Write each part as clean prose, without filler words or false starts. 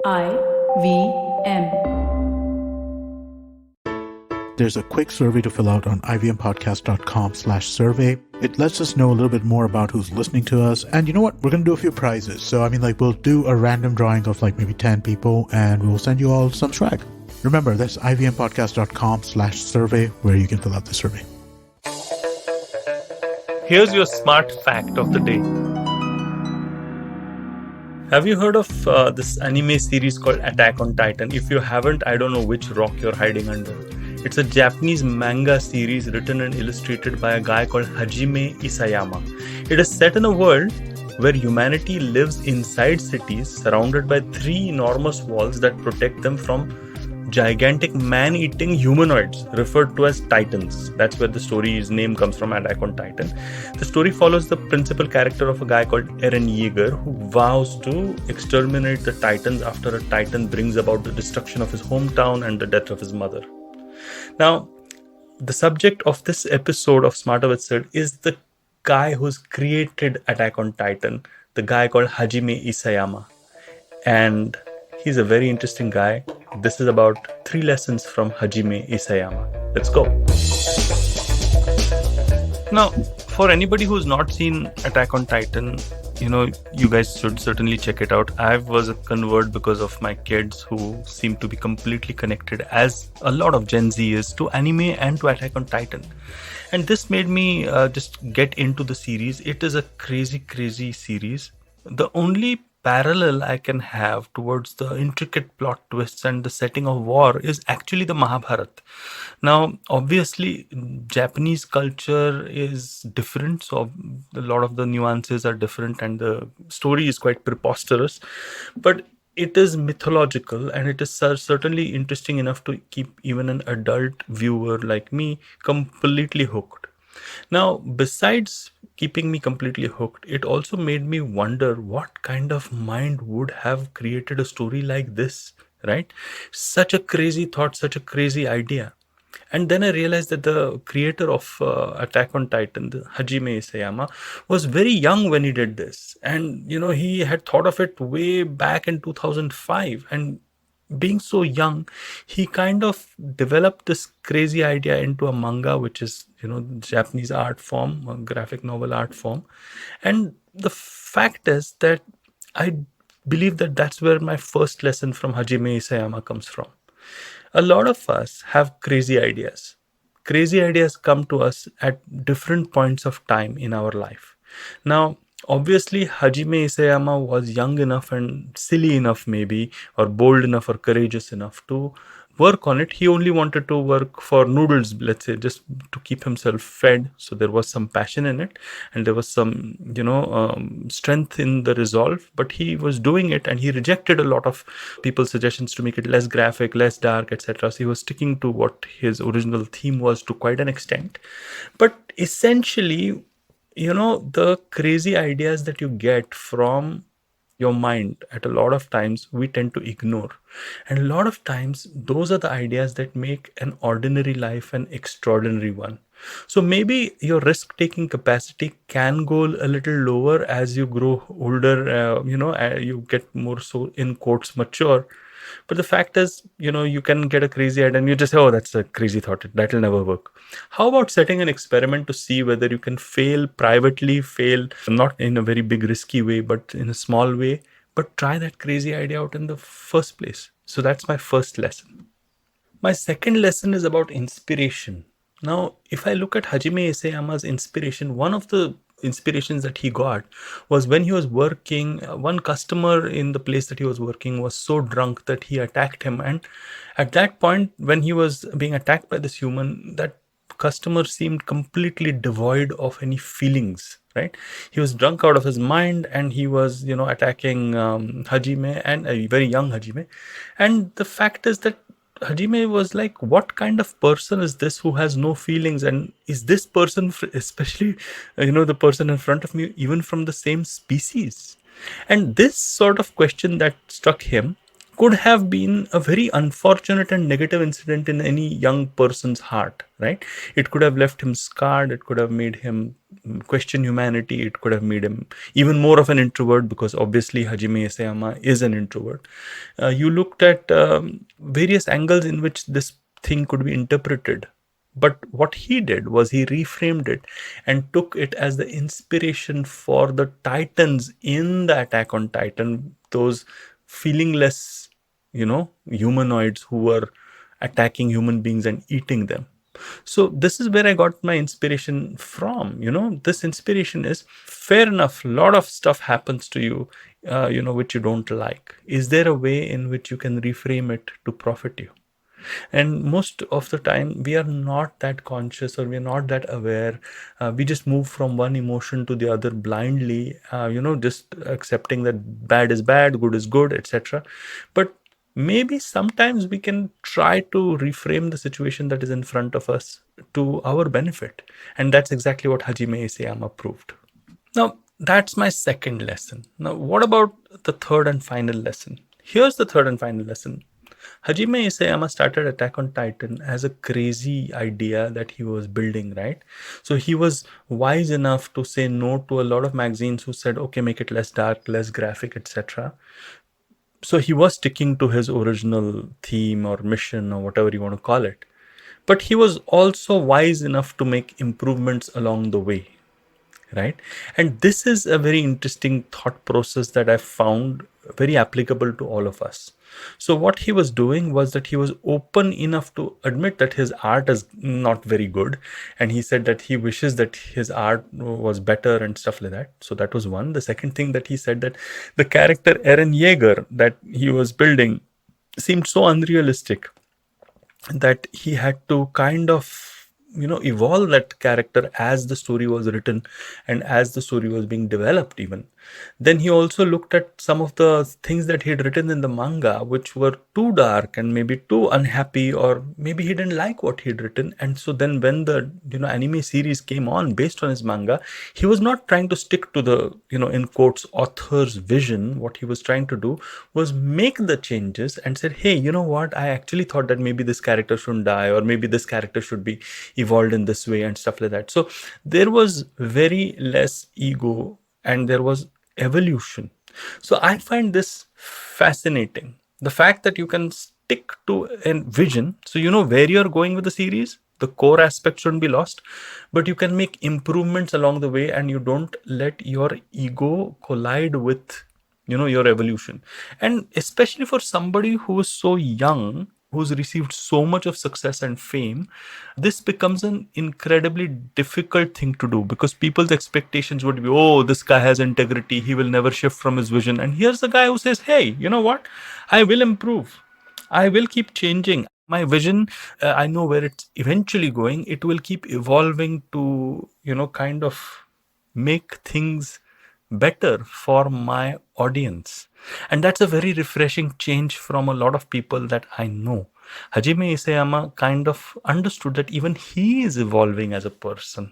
IVM. There's a quick survey to fill out on ivmpodcast.com/survey. It lets us know a little bit more about who's listening to us. And you know what? We're going to do a few prizes. So, we'll do a random drawing of maybe 10 people and we'll send you all some swag. Remember, that's ivmpodcast.com/survey where you can fill out the survey. Here's your smart fact of the day. Have you heard of this anime series called Attack on Titan? If you haven't, I don't know which rock you're hiding under. It's a Japanese manga series written and illustrated by a guy called Hajime Isayama. It is set in a world where humanity lives inside cities surrounded by 3 enormous walls that protect them from gigantic man-eating humanoids referred to as Titans. That's where the story's name comes from, Attack on Titan. The story follows the principal character of a guy called Eren Yeager who vows to exterminate the Titans after a Titan brings about the destruction of his hometown and the death of his mother. Now, the subject of this episode of Smarter with Sid is the guy who's created Attack on Titan, the guy called Hajime Isayama. And he's a very interesting guy. This is about 3 lessons from Hajime Isayama. Let's go. Now, for anybody who's not seen Attack on Titan, you guys should certainly check it out. I was a convert because of my kids who seem to be completely connected, as a lot of Gen Z is, to anime and to Attack on Titan. And this made me just get into the series. It is a crazy, crazy series. The only parallel I can have towards the intricate plot twists and the setting of war is actually the Mahabharata. Now, obviously, Japanese culture is different, so a lot of the nuances are different and the story is quite preposterous, but it is mythological and it is certainly interesting enough to keep even an adult viewer like me completely hooked. Now, besides keeping me completely hooked, it also made me wonder what kind of mind would have created a story like this, right? Such a crazy thought, such a crazy idea. And then I realized that the creator of Attack on Titan, the Hajime Isayama, was very young when he did this. And, he had thought of it way back in 2005. And being so young, he kind of developed this crazy idea into a manga, which is, Japanese art form, a graphic novel art form. And the fact is that I believe that that's where my first lesson from Hajime Isayama comes from. A lot of us have crazy ideas. Crazy ideas come to us at different points of time in our life. Now, obviously, Hajime Isayama was young enough and silly enough maybe, or bold enough or courageous enough to work on it. He only wanted to work for noodles, let's say, just to keep himself fed. So there was some passion in it and there was some, strength in the resolve, but he was doing it and he rejected a lot of people's suggestions to make it less graphic, less dark, etc. So he was sticking to what his original theme was to quite an extent. But essentially, the crazy ideas that you get from your mind at a lot of times we tend to ignore. And a lot of times those are the ideas that make an ordinary life an extraordinary one. So maybe your risk-taking capacity can go a little lower as you grow older, you get more, so in quotes, mature. But the fact is, you can get a crazy idea and you just say, oh, that's a crazy thought. That'll never work. How about setting an experiment to see whether you can fail not in a very big risky way, but in a small way, but try that crazy idea out in the first place. So that's my first lesson. My second lesson is about inspiration. Now, if I look at Hajime Isayama's inspiration, one of the inspirations that he got was when he was working, one customer in the place that he was working was so drunk that he attacked him. And at that point, when he was being attacked by this human, that customer seemed completely devoid of any feelings, right? He was drunk out of his mind and he was, attacking Hajime, and a very young Hajime. And the fact is that Hajime was like, what kind of person is this who has no feelings? And is this person, especially, the person in front of me, even from the same species? And this sort of question that struck him could have been a very unfortunate and negative incident in any young person's heart, right? It could have left him scarred. It could have made him question humanity. It could have made him even more of an introvert, because obviously Hajime Isayama is an introvert. You looked at various angles in which this thing could be interpreted. But what he did was he reframed it and took it as the inspiration for the Titans in the Attack on Titan, those feelingless, humanoids who were attacking human beings and eating them. So this is where I got my inspiration from. This inspiration is fair enough. A lot of stuff happens to you, which you don't like. Is there a way in which you can reframe it to profit you? And most of the time we are not that conscious, or we are not that aware. We just move from one emotion to the other blindly, just accepting that bad is bad, good is good, etc. But maybe sometimes we can try to reframe the situation that is in front of us to our benefit, and that's exactly what Hajime Isayama proved. Now, that's my second lesson. Now, what about the third and final lesson? Here's the third and final lesson. Hajime Isayama started Attack on Titan as a crazy idea that he was building, right? So he was wise enough to say no to a lot of magazines who said, okay, make it less dark, less graphic, etc. So he was sticking to his original theme or mission or whatever you want to call it. But he was also wise enough to make improvements along the way, right? And this is a very interesting thought process that I found very applicable to all of us. So what he was doing was that he was open enough to admit that his art is not very good, and he said that he wishes that his art was better and stuff like that. So that was one. The second thing that he said, that the character Eren Yeager that he was building seemed so unrealistic that he had to kind of evolve that character as the story was written and as the story was being developed even. Then he also looked at some of the things that he had written in the manga, which were too dark and maybe too unhappy, or maybe he didn't like what he had written. And so then when the anime series came on based on his manga, he was not trying to stick to the in quotes author's vision. What he was trying to do was make the changes and said, hey, you know what, I actually thought that maybe this character shouldn't die, or maybe this character should be evolved in this way and stuff like that. So there was very less ego and there was evolution. So I find this fascinating. The fact that you can stick to a vision, so you know where you're going with the series, the core aspect shouldn't be lost, but you can make improvements along the way, and you don't let your ego collide with your evolution. And especially for somebody who is so young, who's received so much of success and fame, this becomes an incredibly difficult thing to do, because people's expectations would be, oh, this guy has integrity, he will never shift from his vision. And here's the guy who says, hey, you know what, I will improve, I will keep changing my vision. I know where it's eventually going. It will keep evolving to kind of make things better for my audience. And that's a very refreshing change from a lot of people that I know. Hajime Isayama kind of understood that even he is evolving as a person,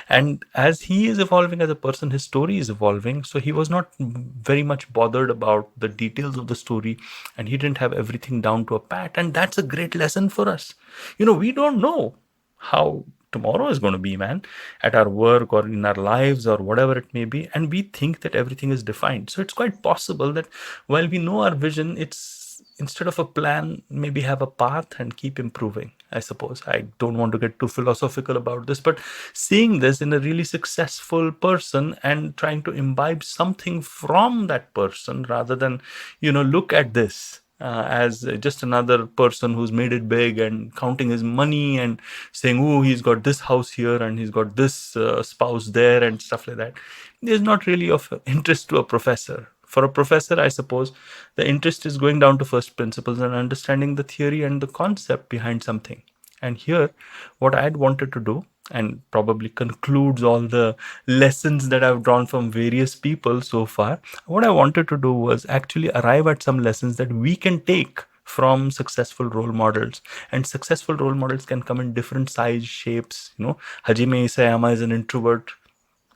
and as he is evolving as a person, his story is evolving. So he was not very much bothered about the details of the story, and he didn't have everything down to a pat. And that's a great lesson for us. We don't know how tomorrow is going to be, man, at our work or in our lives or whatever it may be, and we think that everything is defined. So it's quite possible that while we know our vision, it's instead of a plan, maybe have a path and keep improving. I suppose I don't want to get too philosophical about this, but seeing this in a really successful person and trying to imbibe something from that person, rather than look at this as just another person who's made it big and counting his money and saying, oh, he's got this house here and he's got this spouse there and stuff like that, is not really of interest to a professor. For a professor, I suppose the interest is going down to first principles and understanding the theory and the concept behind something. And here, what I'd wanted to do, and probably concludes all the lessons that I've drawn from various people so far, what I wanted to do was actually arrive at some lessons that we can take from successful role models. And successful role models can come in different size, shapes. Hajime Isayama is an introvert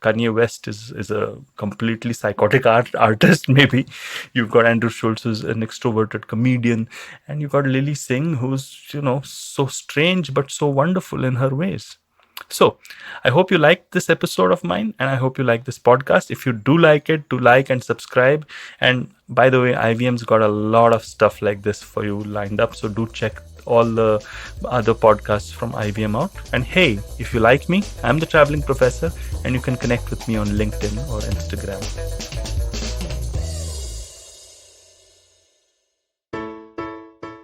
Kanye West is a completely psychotic artist, maybe. You've got Andrew Schultz, who's an extroverted comedian. And you've got Lily Singh, who's, so strange but so wonderful in her ways. So I hope you liked this episode of mine, and I hope you like this podcast. If you do like it, do like and subscribe. And by the way, IVM's got a lot of stuff like this for you lined up. So do check all the other podcasts from IVM out. And hey, if you like me, I'm the Traveling Professor, and you can connect with me on LinkedIn or Instagram.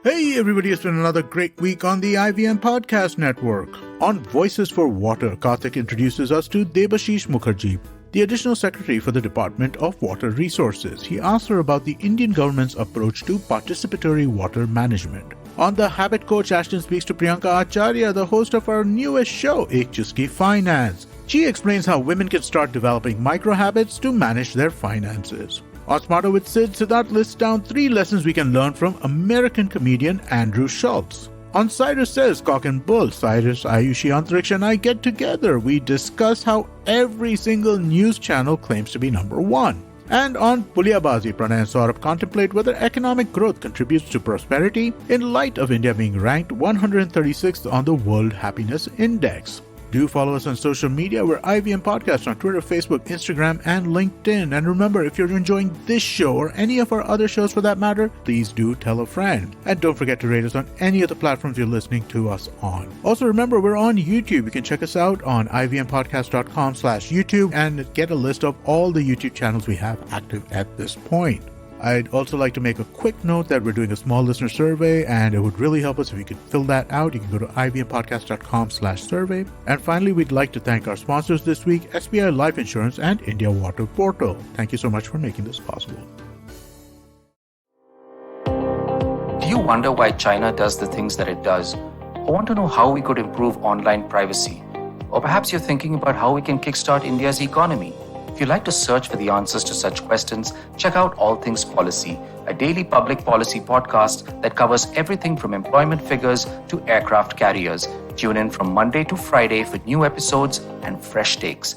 Hey everybody, it's been another great week on the IVM Podcast Network. On Voices for Water, Karthik introduces us to Debashish Mukherjee, the Additional Secretary for the Department of Water Resources. He asks her about the Indian government's approach to participatory water management. On The Habit Coach, Ashton speaks to Priyanka Acharya, the host of our newest show, Ek Chuski Finance. She explains how women can start developing micro-habits to manage their finances. On Smarter with Sid, Siddharth lists down 3 lessons we can learn from American comedian Andrew Schultz. On Cyrus Says Cock and Bull, Cyrus, Ayushi, Antriksh and I get together. We discuss how every single news channel claims to be number 1. And on Pulyabazi, Pranay and Saurabh contemplate whether economic growth contributes to prosperity in light of India being ranked 136th on the World Happiness Index. Do follow us on social media. We're IVM Podcast on Twitter, Facebook, Instagram, and LinkedIn. And remember, if you're enjoying this show or any of our other shows for that matter, please do tell a friend. And don't forget to rate us on any of the platforms you're listening to us on. Also, remember, we're on YouTube. You can check us out on ivmpodcast.com/YouTube and get a list of all the YouTube channels we have active at this point. I'd also like to make a quick note that we're doing a small listener survey, and it would really help us if you could fill that out. You can go to ivmpodcast.com/survey. And finally, we'd like to thank our sponsors this week, SBI Life Insurance and India Water Portal. Thank you so much for making this possible. Do you wonder why China does the things that it does? Or want to know how we could improve online privacy? Or perhaps you're thinking about how we can kickstart India's economy. If you'd like to search for the answers to such questions, check out All Things Policy, a daily public policy podcast that covers everything from employment figures to aircraft carriers. Tune in from Monday to Friday for new episodes and fresh takes.